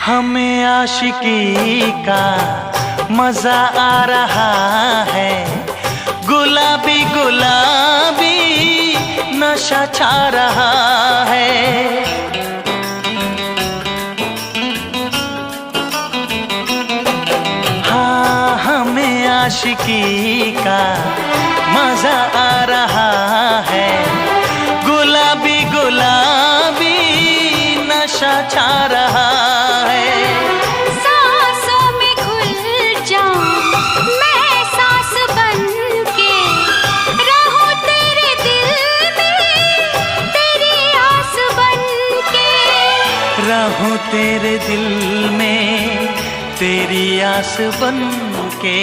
हमें आशिकी का मजा आ रहा है, गुलाबी गुलाबी नशा छा रहा है। हाँ, हमें आशिकी का मजा आ रहा है, गुलाबी गुलाबी नशा छा रहा है। सांसों में घुल जाऊं मैं सांस बनके, रहूं तेरे दिल में तेरी आस बनके, रहूं तेरे दिल में तेरी आस बनके।